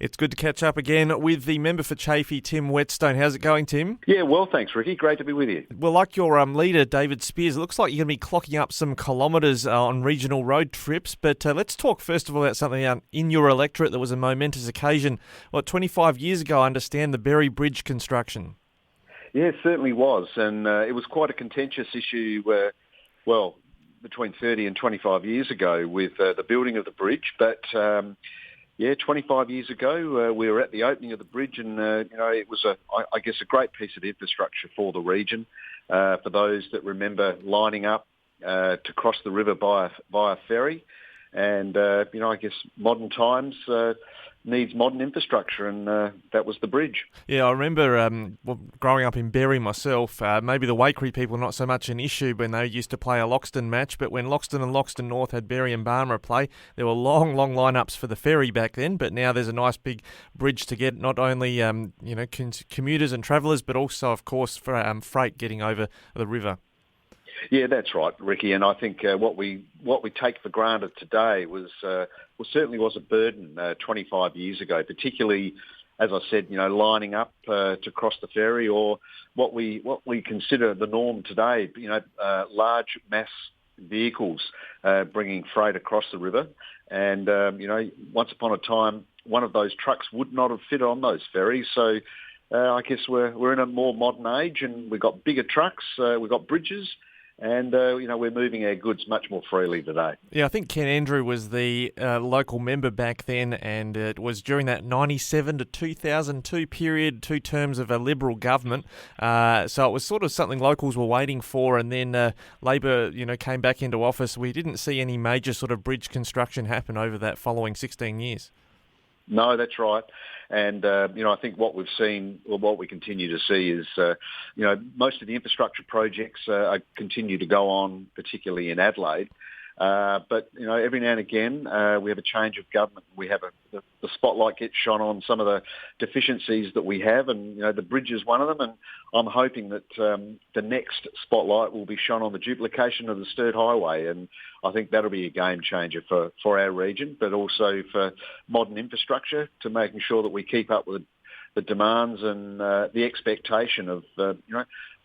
It's good to catch up again with the member for Chaffey, Tim Whetstone. How's it going, Tim? Yeah, well, thanks, Ricky. Great to be with you. Well, like your leader, David Spears, it looks like you're going to be clocking up some kilometres on regional road trips. But let's talk first of all about something in your electorate that was a momentous occasion. 25 years ago, I understand, the Berri Bridge construction. Yeah, it certainly was. And it was quite a contentious issue, between 30 and 25 years ago with the building of the bridge. But 25 years ago, we were at the opening of the bridge, and it was a great piece of infrastructure for the region. For those that remember lining up to cross the river by a ferry, and modern times needs modern infrastructure, and that was the bridge. Yeah, I remember growing up in Berri myself, maybe the Waikerie people not so much an issue when they used to play a Loxton match, but when Loxton and Loxton North had Berri and Barmah play, there were long lineups for the ferry back then, but now there's a nice big bridge to get not only commuters and travellers, but also, of course, for freight getting over the river. Yeah, that's right, Ricky. And I think what we take for granted today certainly was a burden 25 years ago, particularly, as I said, lining up to cross the ferry, or what we consider the norm today, large mass vehicles bringing freight across the river. And, once upon a time, one of those trucks would not have fit on those ferries. So I guess we're in a more modern age, and we've got bigger trucks, we've got bridges, and, we're moving our goods much more freely today. Yeah, I think Ken Andrew was the local member back then, and it was during that 97 to 2002 period, 2 terms of a Liberal government. So it was sort of something locals were waiting for, and then Labor, came back into office. We didn't see any major sort of bridge construction happen over that following 16 years. No, that's right. And, I think what we've seen, or what we continue to see is, most of the infrastructure projects continue to go on, particularly in Adelaide. But, every now and again, we have a change of government. We have the spotlight gets shone on some of the deficiencies that we have, and, the bridge is one of them. And I'm hoping that the next spotlight will be shone on the duplication of the Sturt Highway. And I think that'll be a game changer for our region, but also for modern infrastructure, to making sure that we keep up with the demands and the expectation of,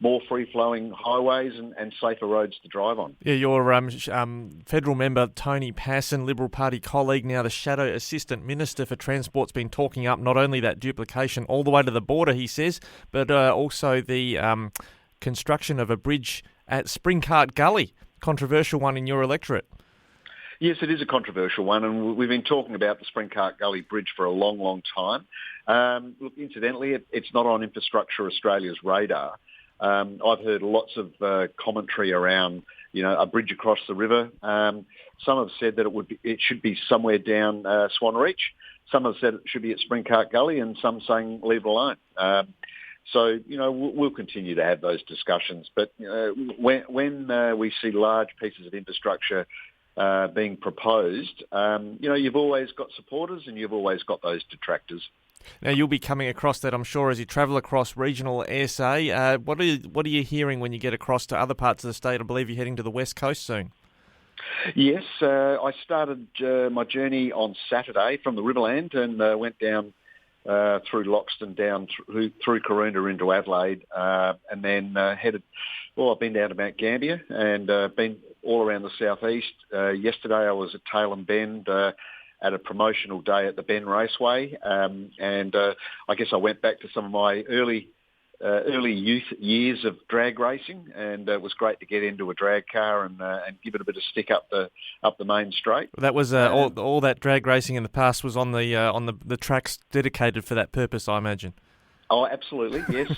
more free-flowing highways and safer roads to drive on. Yeah, your federal member, Tony Passon, Liberal Party colleague, now the Shadow Assistant Minister for Transport's been talking up not only that duplication all the way to the border, he says, but also the construction of a bridge at Springcart Gully, controversial one in your electorate. Yes, it is a controversial one, and we've been talking about the Springcart Gully Bridge for a long time. Look, incidentally, it's not on Infrastructure Australia's radar. I've heard lots of commentary around, a bridge across the river. Some have said that it should be somewhere down Swan Reach. Some have said it should be at Springcart Gully, and some saying leave it alone. So, we'll continue to have those discussions. But when we see large pieces of infrastructure being proposed, you've always got supporters and you've always got those detractors. Now, you'll be coming across that, I'm sure, as you travel across regional SA. What are you hearing when you get across to other parts of the state? I believe you're heading to the West Coast soon. Yes, I started my journey on Saturday from the Riverland, and went down through Loxton, down through Karoonda into Adelaide, and then headed. Well, I've been down to Mount Gambier and been all around the southeast. Yesterday I was at Tailem Bend at a promotional day at the Bend Raceway, and I guess I went back to some of my early youth years of drag racing, and it was great to get into a drag car and give it a bit of stick up the main straight. That was all that drag racing in the past was on the tracks dedicated for that purpose, I imagine. Oh, absolutely, yes.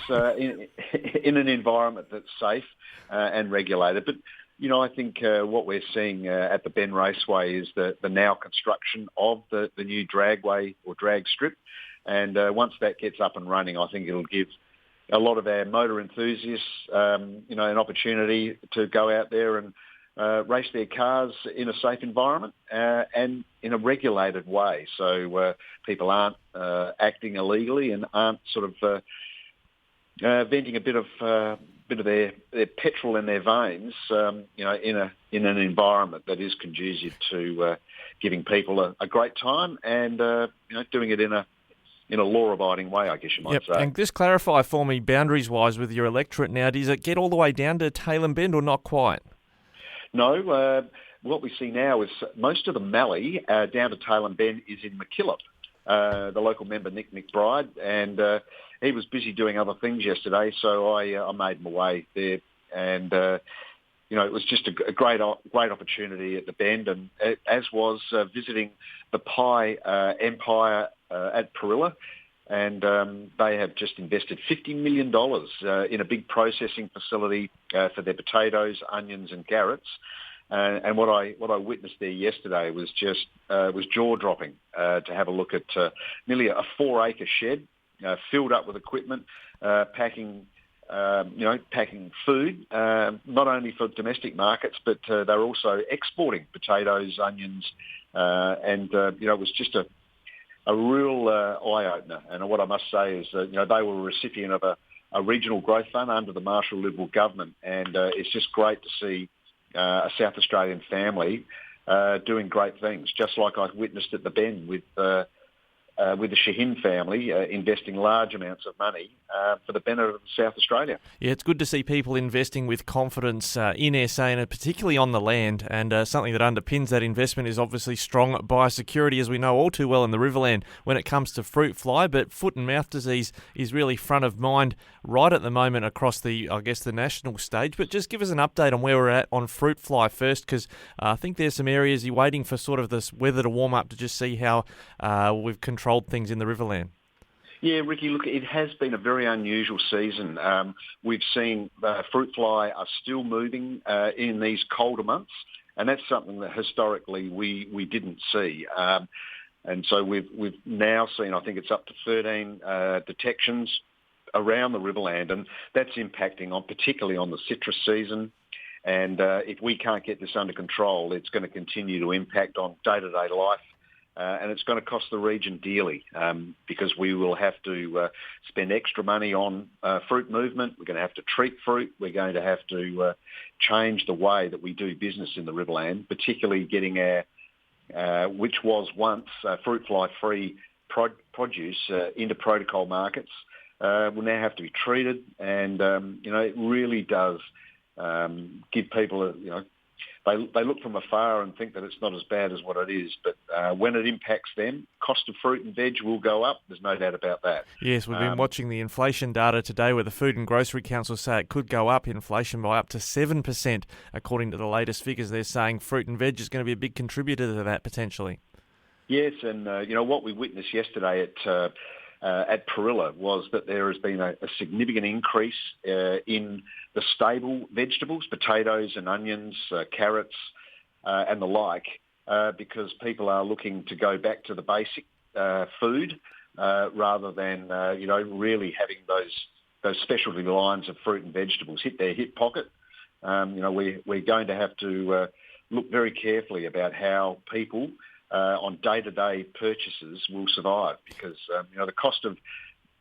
In an environment that's safe and regulated, but. I think what we're seeing at the Bend Raceway is the now construction of the new dragway or drag strip. And once that gets up and running, I think it'll give a lot of our motor enthusiasts, an opportunity to go out there and race their cars in a safe environment and in a regulated way. So people aren't acting illegally and aren't sort of venting a bit of their petrol in their veins, in an environment that is conducive to giving people a great time and doing it in in a law-abiding way, I guess you might say. And just clarify for me, boundaries-wise, with your electorate now, does it get all the way down to Tailem Bend or not quite? No, what we see now is most of the Mallee down to Tailem Bend is in McKillop. The local member, Nick McBride, and he was busy doing other things yesterday, so I made my way there. And, it was just a great opportunity at the Bend, and as was visiting the pie empire at Parilla. And they have just invested $50 million in a big processing facility for their potatoes, onions and carrots. And what I witnessed there yesterday was just was jaw-dropping to have a look at nearly a 4-acre shed filled up with equipment, packing food, not only for domestic markets, but they're also exporting potatoes, onions, and it was just a real eye-opener. And what I must say is that, they were a recipient of a regional growth fund under the Marshall Liberal government, and it's just great to see a South Australian family doing great things, just like I witnessed at the Bend with the Shahin family investing large amounts of money for the benefit of South Australia. Yeah, it's good to see people investing with confidence in SA and particularly on the land, and something that underpins that investment is obviously strong biosecurity, as we know all too well in the Riverland when it comes to fruit fly, but foot and mouth disease is really front of mind right at the moment across the national stage. But just give us an update on where we're at on fruit fly first, because I think there's some areas you're waiting for sort of this weather to warm up to just see how we've controlled things in the Riverland. Yeah, Ricky, look, it has been a very unusual season. We've seen fruit fly are still moving in these colder months, and that's something that historically we didn't see. And so we've now seen, I think it's up to 13 detections around the Riverland, and that's impacting particularly on the citrus season. And if we can't get this under control, it's going to continue to impact on day-to-day life. And it's going to cost the region dearly because we will have to spend extra money on fruit movement. We're going to have to treat fruit. We're going to have to change the way that we do business in the Riverland, particularly getting our, which was once fruit fly-free produce into protocol markets. Will now have to be treated, and it really does give people They look from afar and think that it's not as bad as what it is, but when it impacts them, cost of fruit and veg will go up. There's no doubt about that. Yes, we've been watching the inflation data today where the Food and Grocery Council say it could go up, inflation by up to 7%, according to the latest figures. They're saying fruit and veg is going to be a big contributor to that potentially. Yes, and what we witnessed yesterday at Parilla was that there has been a significant increase in the staple vegetables, potatoes and onions, carrots and the like, because people are looking to go back to the basic food rather than, really having those specialty lines of fruit and vegetables hit their hip pocket. We're going to have to look very carefully about how people on day-to-day purchases will survive, because the cost of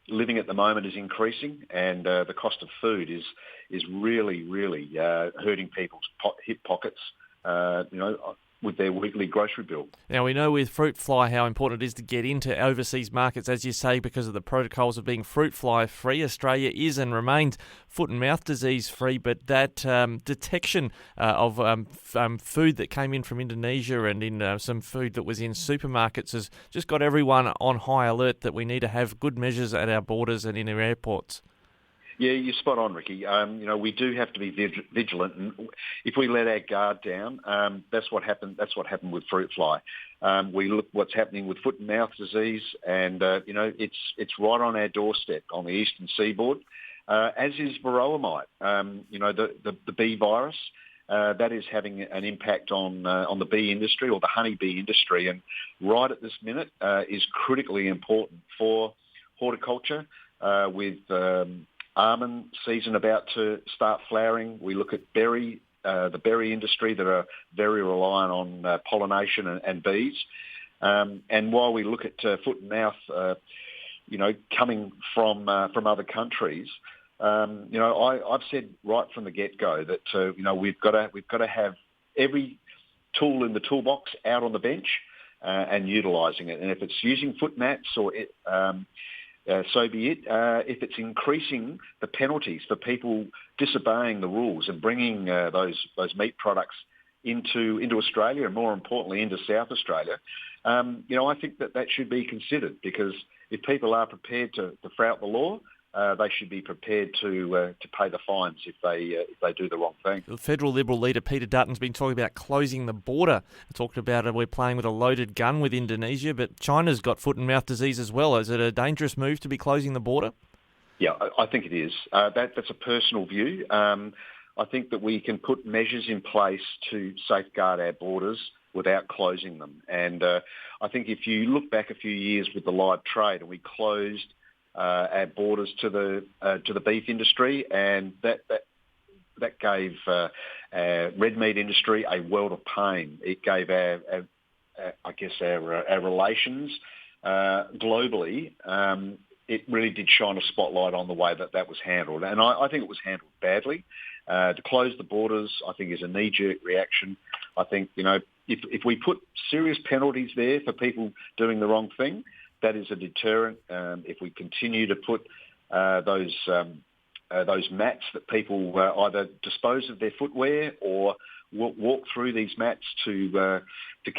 living at the moment is increasing, and the cost of food is really hurting people's hip pockets with their weekly grocery bill. Now, we know with fruit fly how important it is to get into overseas markets, as you say, because of the protocols of being fruit fly free. Australia is and remains foot and mouth disease free, but that detection of food that came in from Indonesia and in some food that was in supermarkets has just got everyone on high alert that we need to have good measures at our borders and in our airports. Yeah, you're spot on, Ricky. We do have to be vigilant, and if we let our guard down, that's what happened. That's what happened with fruit fly. We look what's happening with foot and mouth disease, and it's right on our doorstep on the eastern seaboard, as is varroa mite. The bee virus that is having an impact on the bee industry or the honey bee industry, and right at this minute is critically important for horticulture with almond season about to start flowering. We look at the berry industry that are very reliant on pollination and bees. And while we look at foot and mouth, coming from other countries, I've said right from the get-go that we've got to have every tool in the toolbox out on the bench and utilising it. And if it's using foot mats so be it. If it's increasing the penalties for people disobeying the rules and bringing those meat products into Australia, and more importantly into South Australia, I think that should be considered, because if people are prepared to flout the law, they should be prepared to pay the fines if they do the wrong thing. The Federal Liberal leader Peter Dutton's been talking about closing the border. Talked about we're playing with a loaded gun with Indonesia, but China's got foot and mouth disease as well. Is it a dangerous move to be closing the border? Yeah, I think it is. That's a personal view. I think that we can put measures in place to safeguard our borders without closing them. And I think if you look back a few years with the live trade, and we closed our borders to the beef industry, and that gave red meat industry a world of pain. It gave our relations globally. It really did shine a spotlight on the way that was handled, and I think it was handled badly. To close the borders, I think, is a knee-jerk reaction. I think, if we put serious penalties there for people doing the wrong thing, that is a deterrent. If we continue to put those mats that people either dispose of their footwear or walk through these mats to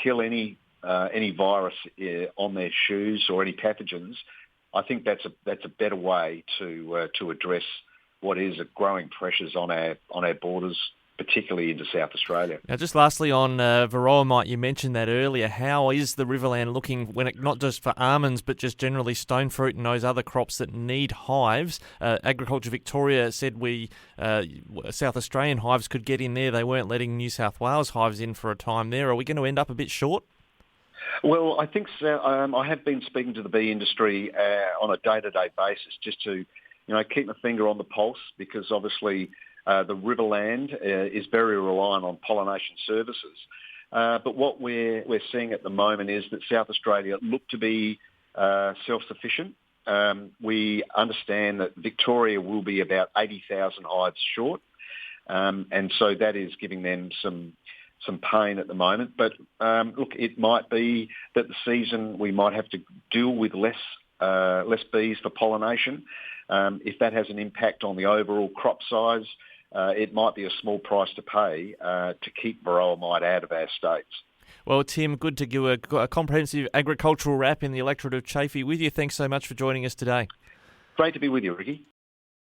kill any virus on their shoes or any pathogens, I think that's a better way to address what is a growing pressures on our borders, particularly into South Australia. Now, just lastly on varroa mite, you mentioned that earlier. How is the Riverland looking not just for almonds, but just generally stone fruit and those other crops that need hives? Agriculture Victoria said South Australian hives could get in there. They weren't letting New South Wales hives in for a time there. Are we going to end up a bit short? Well, I think so. I have been speaking to the bee industry on a day-to-day basis, just to keep my finger on the pulse, because obviously the Riverland is very reliant on pollination services. But what we're seeing at the moment is that South Australia look to be self-sufficient. We understand that Victoria will be about 80,000 hives short, and so that is giving them some pain at the moment. But look, it might be that the season we might have to deal with less bees for pollination. If that has an impact on the overall crop size, it might be a small price to pay to keep varroa mite out of our states. Well, Tim, good to give a comprehensive agricultural wrap in the electorate of Chaffey with you. Thanks so much for joining us today. Great to be with you, Ricky.